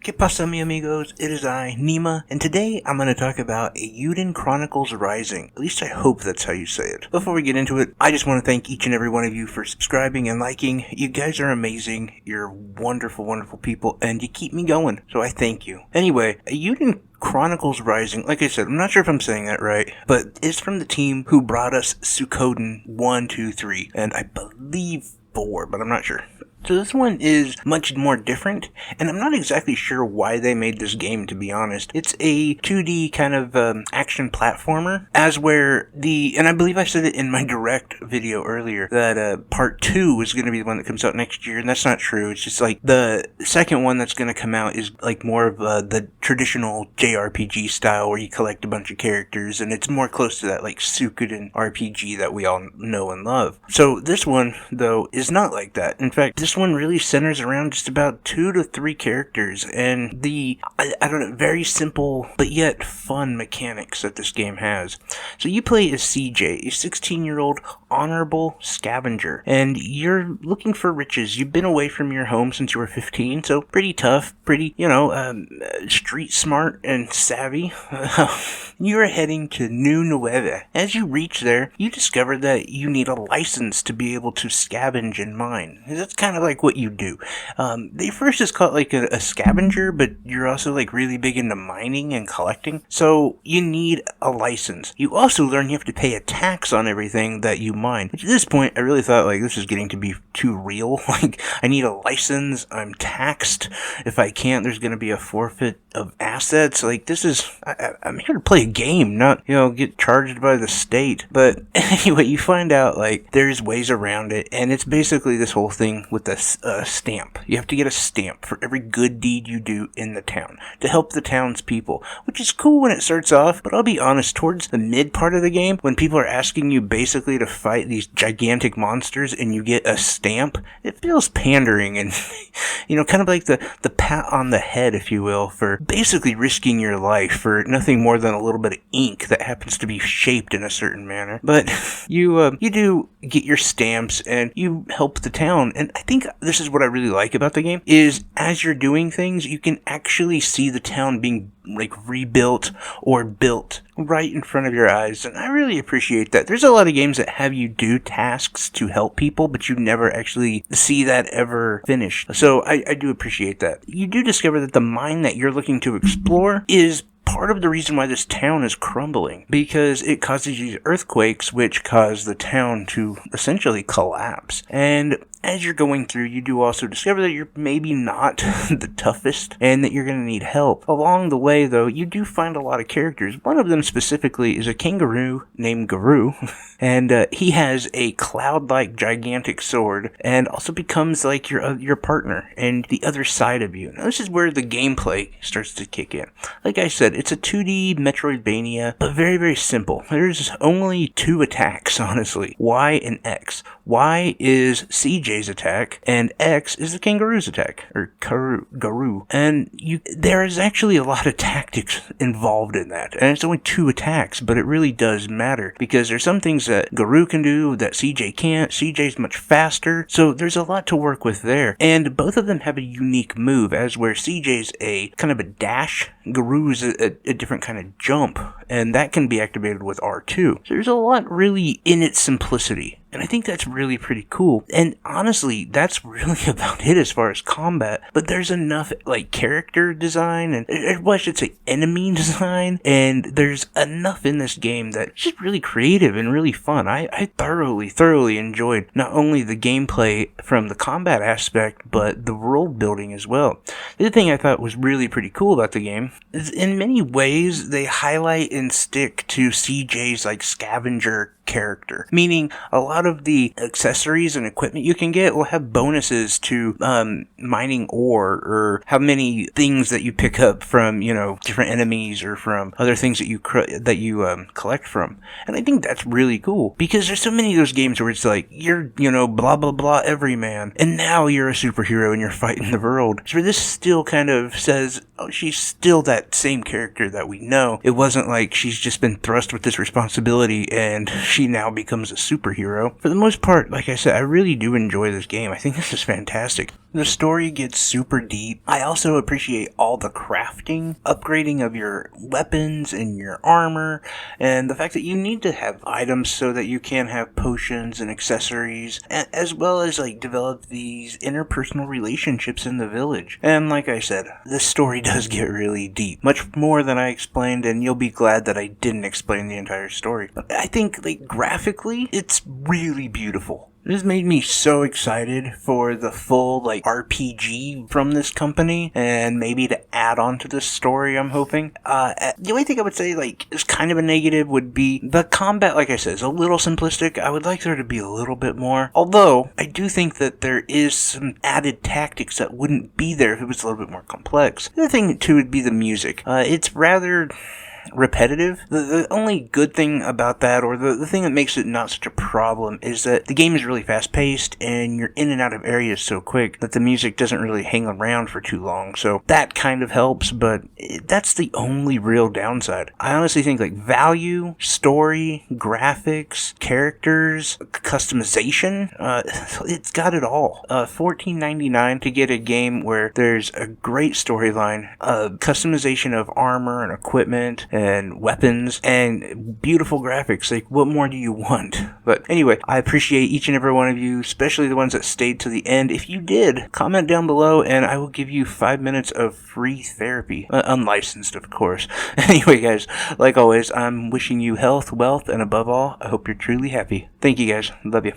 ¿Qué pasa, mi amigos? It is I, Nima, and today I'm going to talk about Eiyuden Chronicles Rising. At least I hope that's how you say it. Before we get into it, I just want to thank each and every one of you for subscribing and liking. You guys are amazing. You're wonderful, wonderful people, and you keep me going, so I thank you. Anyway, Eiyuden Chronicles Rising, like I said, I'm not sure if I'm saying that right, but it's from the team who brought us Suikoden 1, 2, 3, and I believe 4, but I'm not sure. So this one is much more different, and I'm not exactly sure why they made this game, to be honest. It's a 2D kind of action platformer, and I believe I said it in my direct video earlier, that part 2 is going to be the one that comes out next year, and that's not true. It's just like the second one that's going to come out is like more of the traditional JRPG style where you collect a bunch of characters, and it's more close to that like Suikoden RPG that we all know and love. So this one, though, is not like that. In fact, this one really centers around just about 2 to 3 characters and the, very simple but yet fun mechanics that this game has. So you play as CJ, a 16-year-old honorable scavenger, and you're looking for riches. You've been away from your home since you were 15, so pretty tough, pretty, street smart and savvy. You're heading to New Nueva. As you reach there, you discover that you need a license to be able to scavenge and mine. That's kind of like what you do. They first just call it like a scavenger, but you're also like really big into mining and collecting, so you need a license. You also learn you have to pay a tax on everything that you mine, which at this point I really thought like this is getting to be too real. Like, I need a license, I'm taxed. If I can't, there's going to be a forfeit of assets. Like, this is, I'm here to play a game, not, get charged by the state. But anyway, you find out like there's ways around it, and it's basically this whole thing with the stamp. You have to get a stamp for every good deed you do in the town to help the townspeople, which is cool when it starts off, but I'll be honest, towards the mid part of the game, when people are asking you basically to fight these gigantic monsters and you get a stamp, it feels pandering and, kind of like the pat on the head, if you will, for basically risking your life for nothing more than a little bit of ink that happens to be shaped in a certain manner. But you do get your stamps and you help the town, and I think this is what I really like about the game, is as you're doing things, you can actually see the town being like rebuilt or built right in front of your eyes, and I really appreciate that. There's a lot of games that have you do tasks to help people, but you never actually see that ever finished. So I do appreciate that. You do discover that the mine that you're looking to explore is part of the reason why this town is crumbling, because it causes these earthquakes which cause the town to essentially collapse. And as you're going through, you do also discover that you're maybe not the toughest and that you're going to need help. Along the way, though, you do find a lot of characters. One of them specifically is a kangaroo named Garou, and he has a cloud-like gigantic sword and also becomes like your partner and the other side of you. Now, this is where the gameplay starts to kick in. Like I said, it's a 2D Metroidvania, but very, very simple. There's only 2 attacks, honestly. Y and X. Y is CJ's attack, and X is the kangaroo's attack, or Garou. And there is actually a lot of tactics involved in that. And it's only 2 attacks, but it really does matter, because there's some things that Garou can do that CJ can't. CJ's much faster, so there's a lot to work with there. And both of them have a unique move, as where CJ's a kind of a dash, Garou's a different kind of jump, and that can be activated with R2. So there's a lot really in its simplicity, and I think that's really pretty cool. And honestly, that's really about it as far as combat. But there's enough like character design, and I should say enemy design, and there's enough in this game that's just really creative and really fun. I thoroughly enjoyed not only the gameplay from the combat aspect, but the world building as well. The other thing I thought was really pretty cool about the game is in many ways they highlight and stick to CJ's like scavenger character, meaning a lot of the accessories and equipment you can get will have bonuses to mining ore, or how many things that you pick up from different enemies or from other things that you collect from. And I think that's really cool, because there's so many of those games where it's like you're blah blah blah everyman, and now you're a superhero and you're fighting the world. So this still kind of says, oh, she's still that same character that we know. It wasn't like she's just been thrust with this responsibility and she now becomes a superhero. For the most part, like I said, I really do enjoy this game. I think this is fantastic. The story gets super deep. I also appreciate all the crafting, upgrading of your weapons and your armor, and the fact that you need to have items so that you can have potions and accessories, as well as like develop these interpersonal relationships in the village. And like I said, this story does get really deep, much more than I explained, and you'll be glad that I didn't explain the entire story. But I think like graphically, it's really beautiful. This made me so excited for the full, like, RPG from this company, and maybe to add on to this story, I'm hoping. The only thing I would say, like, is kind of a negative would be the combat, like I said, is a little simplistic. I would like there to be a little bit more. Although, I do think that there is some added tactics that wouldn't be there if it was a little bit more complex. The other thing, too, would be the music. It's rather repetitive. The only good thing about that, or the thing that makes it not such a problem, is that the game is really fast paced and you're in and out of areas so quick that the music doesn't really hang around for too long. So that kind of helps, but that's the only real downside. I honestly think like value, story, graphics, characters, customization, it's got it all. $14.99 to get a game where there's a great storyline, customization of armor and equipment and weapons, and beautiful graphics. Like, what more do you want? But anyway, I appreciate each and every one of you, especially the ones that stayed to the end. If you did, comment down below and I will give you 5 minutes of free therapy. Unlicensed, of course. Anyway, guys, like always, I'm wishing you health, wealth, and above all, I hope you're truly happy. Thank you, guys. Love you.